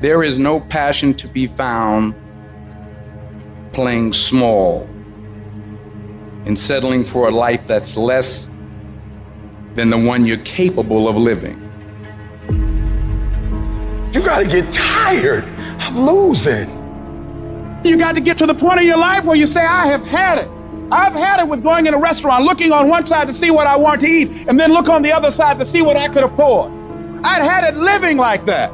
There is no passion to be found playing small and settling for a life that's less than the one you're capable of living. You gotta get tired of losing. You got to get to the point in your life where you say, I have had it. I've had it with going in a restaurant, looking on one side to see what I want to eat, and then look on the other side to see what I could afford. I'd had it living like that.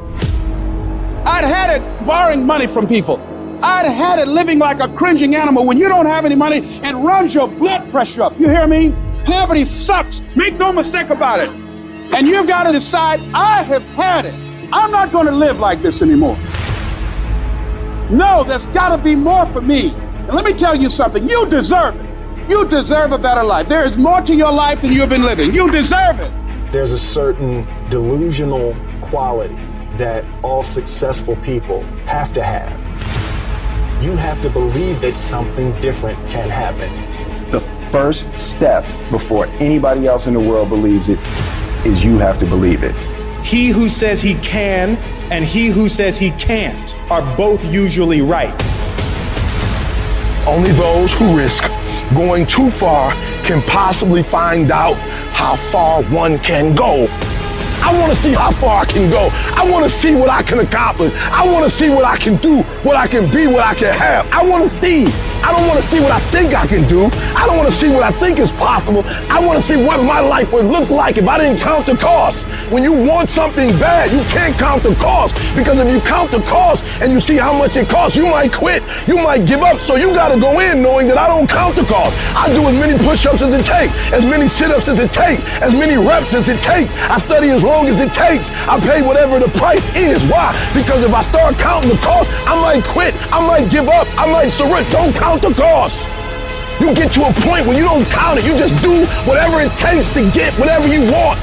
I'd had it borrowing money from people. I'd had it living like a cringing animal. When you don't have any money, it runs your blood pressure up. You hear me? Poverty sucks. Make no mistake about it. And you've got to decide, I have had it. I'm not going to live like this anymore. No, there's got to be more for me. And let me tell you something. You deserve it. You deserve a better life. There is more to your life than you've been living. You deserve it. There's a certain delusional quality that all successful people have to have. You have to believe that something different can happen. The first step before anybody else in the world believes it is you have to believe it. He who says he can and he who says he can't are both usually right. Only those who risk going too far can possibly find out how far one can go. I want to see how far I can go. I want to see what I can accomplish. I want to see what I can do, what I can be, what I can have. I want to see. I don't want to see what I think I can do. I don't want to see what I think is possible. I want to see what my life would look like if I didn't count the cost. When you want something bad, you can't count the cost, because if you count the cost and you see how much it costs, you might quit. You might give up. So you got to go in knowing that I don't count the cost. I do as many push-ups as it takes, as many sit-ups as it takes, as many reps as it takes. I study as long as it takes. I pay whatever the price is. Why? Because if I start counting the cost, I might quit. I might give up. I might surrender. Don't count the cost. You get to a point where you don't count it. You just do whatever it takes to get whatever you want.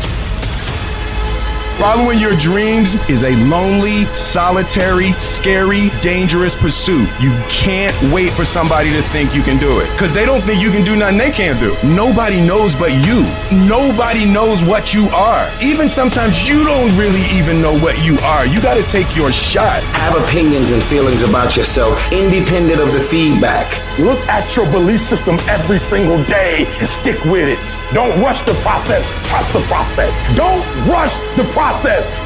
Following your dreams is a lonely, solitary, scary, dangerous pursuit. You can't wait for somebody to think you can do it, because they don't think you can do nothing they can't do. Nobody knows but you. Nobody knows what you are. Even sometimes you don't really even know what you are. You got to take your shot. Have opinions and feelings about yourself, independent of the feedback. Look at your belief system every single day and stick with it. Don't rush the process. Trust the process. Don't rush the process.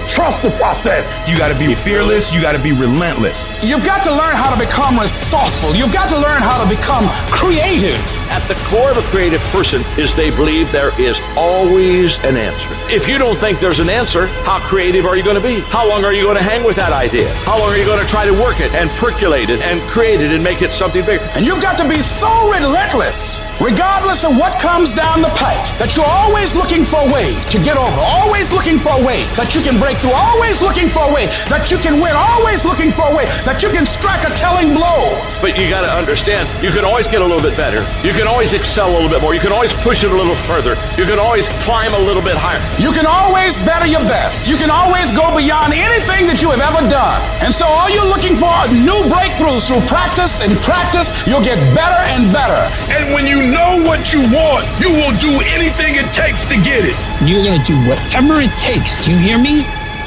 Trust the process. You got to be fearless. You got to be relentless. You've got to learn how to become resourceful. You've got to learn how to become creative. At the core of a creative person is they believe there is always an answer. If you don't think there's an answer, how creative are you going to be? How long are you going to hang with that idea? How long are you going to try to work it and percolate it and create it and make it something bigger? And you've got to be so relentless, regardless of what comes down the pike, that you're always looking for a way to get over, always looking for a way that you can break through, always looking for a way that you can win, always looking for a way that you can strike a telling blow. But you got to understand, you can always get a little bit better. You can always excel a little bit more. You can always push it a little further. You can always climb a little bit higher. You can always better your best. You can always go beyond anything that you have ever done. And so all you're looking for are new breakthroughs. Through practice and practice, you'll get better and better. And when you know what you want, you will do anything it takes to get it. You're going to do whatever it takes. Do you hear me?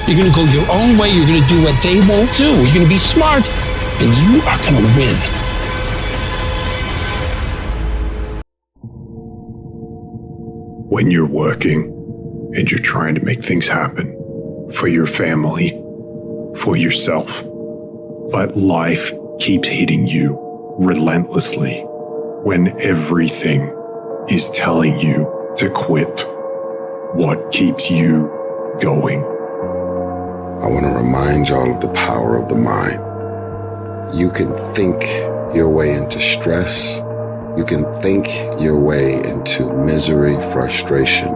You're going to go your own way. You're going to do what they won't do. You're going to be smart, and you are going to win. When you're working and you're trying to make things happen for your family, for yourself, but life keeps hitting you relentlessly when everything is telling you to quit. What keeps you going? I want to remind y'all of the power of the mind. You can think your way into stress. You can think your way into misery, frustration.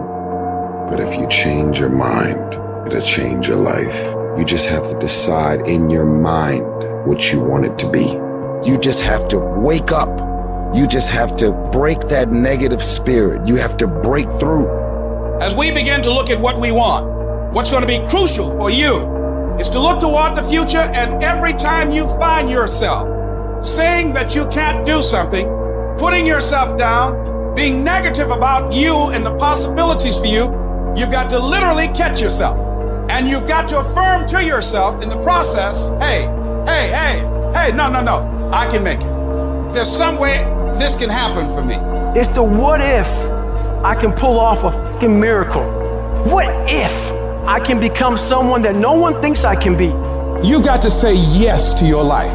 But if you change your mind, it'll change your life. You just have to decide in your mind what you want it to be. You just have to wake up. You just have to break that negative spirit. You have to break through. As we begin to look at what we want, what's going to be crucial for you is to look toward the future, and every time you find yourself saying that you can't do something, putting yourself down, being negative about you and the possibilities for you, you've got to literally catch yourself And you've got to affirm to yourself in the process, hey, no, I can make it. There's some way this can happen for me. It's the what if I can pull off a fucking miracle. What if I can become someone that no one thinks I can be? You've got to say yes to your life.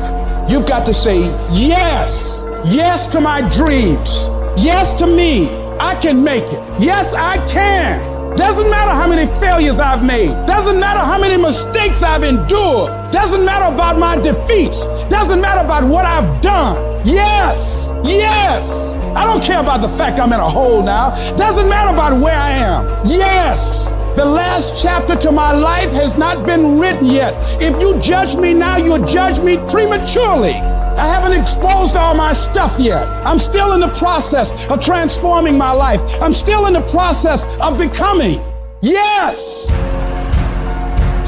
You've got to say yes. Yes to my dreams. Yes to me. I can make it. Yes, I can. Doesn't matter how many failures I've made. Doesn't matter how many mistakes I've endured. Doesn't matter about my defeats. Doesn't matter about what I've done. Yes, yes. I don't care about the fact I'm in a hole now. Doesn't matter about where I am. Yes. The last chapter to my life has not been written yet. If you judge me now, you'll judge me prematurely. I haven't exposed all my stuff yet. I'm still in the process of transforming my life. I'm still in the process of becoming. Yes!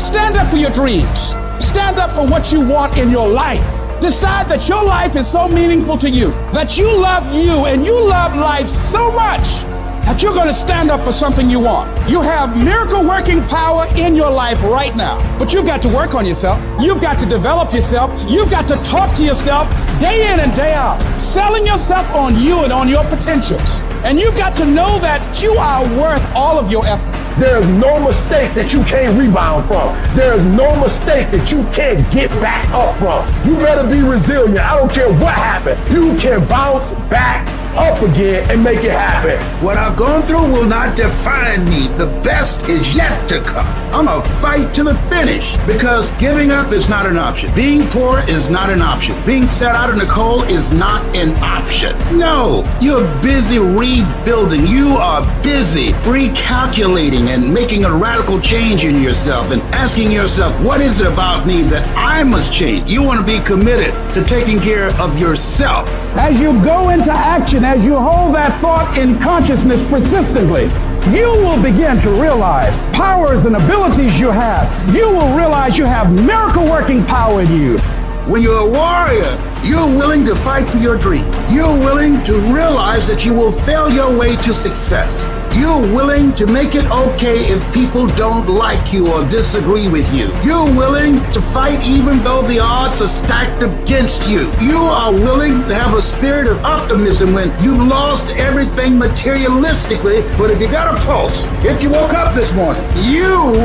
Stand up for your dreams. Stand up for what you want in your life. Decide that your life is so meaningful to you, that you love you and you love life so much that you're going to stand up for something you want. You have miracle working power in your life right now, but you've got to work on yourself. You've got to develop yourself. You've got to talk to yourself day in and day out, selling yourself on you and on your potentials. And you've got to know that you are worth all of your effort. There is no mistake that you can't rebound from. There is no mistake that you can't get back up from. You better be resilient. I don't care what happened. You can bounce back up again and make it happen. What I've gone through will not define me. The best is yet to come. I'm gonna fight to the finish because giving up is not an option. Being poor is not an option. Being set out in the cold is not an option. No, you're busy rebuilding. You are busy recalculating and making a radical change in yourself and asking yourself, what is it about me that I must change? You want to be committed to taking care of yourself. As you go into action, as you hold that thought in consciousness persistently, you will begin to realize powers and abilities you have. You will realize you have miracle working power in you. When you're a warrior, you're willing to fight for your dream. You're willing to realize that you will fail your way to success. You're willing to make it okay if people don't like you or disagree with you. You're willing to fight even though the odds are stacked against you. You are willing to have a spirit of optimism when you've lost everything materialistically, but if you got a pulse, if you woke up this morning,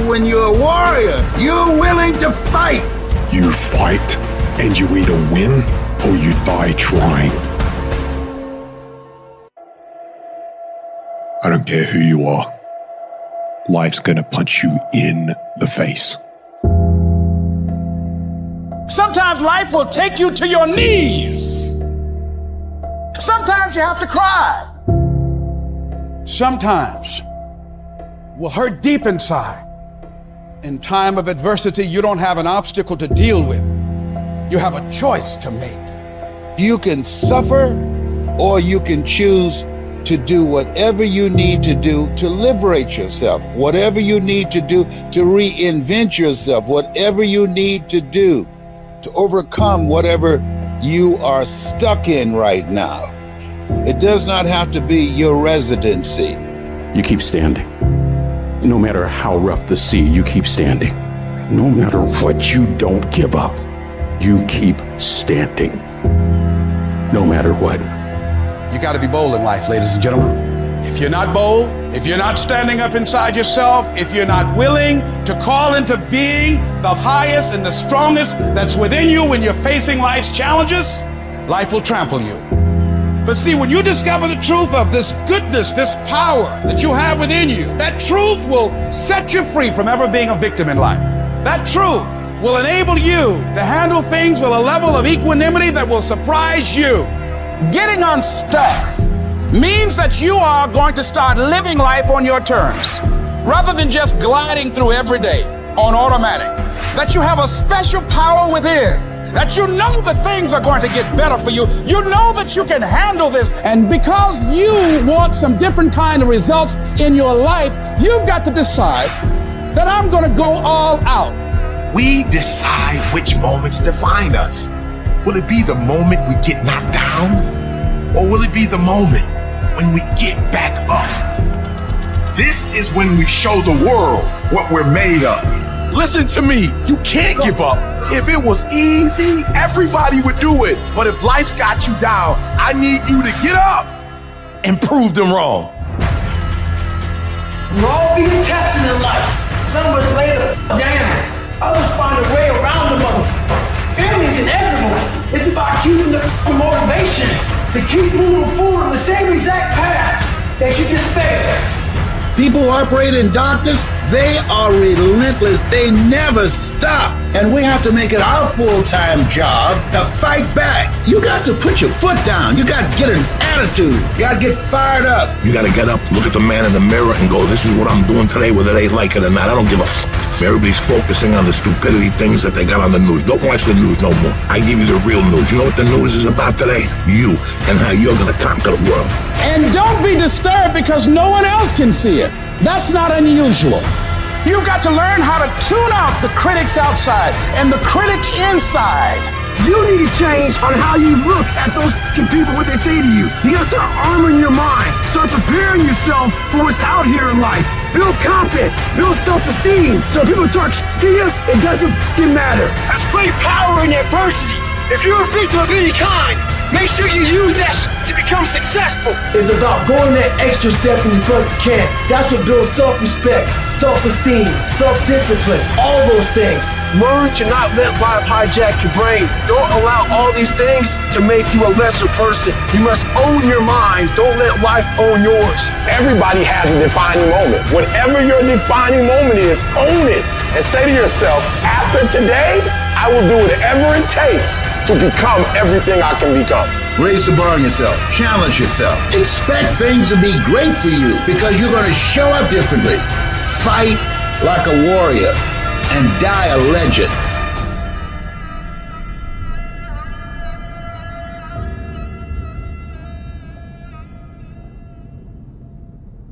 when you're a warrior, you're willing to fight. You fight, and you either win or you die trying. I don't care who you are. Life's gonna punch you in the face. Sometimes life will take you to your knees. Sometimes you have to cry. Sometimes will hurt deep inside. In time of adversity, you don't have an obstacle to deal with. You have a choice to make. You can suffer or you can choose to do whatever you need to do to liberate yourself, whatever you need to do to reinvent yourself, whatever you need to do to overcome whatever you are stuck in right now. It does not have to be your residency. You keep standing. No matter how rough the sea, you keep standing. No matter what, you don't give up. You keep standing. No matter what. You got to be bold in life, ladies and gentlemen. If you're not bold, if you're not standing up inside yourself, if you're not willing to call into being the highest and the strongest that's within you when you're facing life's challenges, life will trample you. But see, when you discover the truth of this goodness, this power that you have within you, that truth will set you free from ever being a victim in life. That truth will enable you to handle things with a level of equanimity that will surprise you. Getting unstuck means that you are going to start living life on your terms, rather than just gliding through every day on automatic. That you have a special power within, that you know that things are going to get better for you. You know that you can handle this. And because you want some different kind of results in your life, you've got to decide that I'm going to go all out. We decide which moments define us. Will it be the moment we get knocked down? Or will it be the moment when we get back up? This is when we show the world what we're made of. Listen to me. You can't give up. If it was easy, everybody would do it. But if life's got you down, I need you to get up and prove them wrong. We're all being tested in life. Some of us lay the down. Others find a way around the motherfucker. Family is inevitable. It's about keeping the motivation to keep moving forward on the same exact path that you just failed. People who operate in darkness, they are relentless. They never stop. And we have to make it our full-time job to fight back. You got to put your foot down. You got to get an attitude. You got to get fired up. You got to get up, look at the man in the mirror and go, this is what I'm doing today, whether they like it or not. I don't give a f***. Everybody's focusing on the stupidity things that they got on the news. Don't watch the news no more. I give you the real news. You know what the news is about today? You and how you're going to conquer the world. And don't be disturbed because no one else can see it. That's not unusual. You've got to learn how to tune out the critics outside and the critic inside. You need to change on how you look at those people, what they say to you. You gotta start arming your mind. Start preparing yourself for what's out here in life. Build confidence, build self-esteem. So people talk to you, it doesn't matter. That's great power in adversity. If you're a victim of any kind, make sure you use that to become successful. It's about going that extra step in the front you can. That's what builds self-respect, self-esteem, self-discipline, all those things. Learn to not let life hijack your brain. Don't allow all these things to make you a lesser person. You must own your mind. Don't let life own yours. Everybody has a defining moment. Whatever your defining moment is, own it. And say to yourself, after today, I will do whatever it takes to become everything I can become. Raise the bar on yourself. Challenge yourself. Expect things to be great for you because you're going to show up differently. Fight like a warrior and die a legend.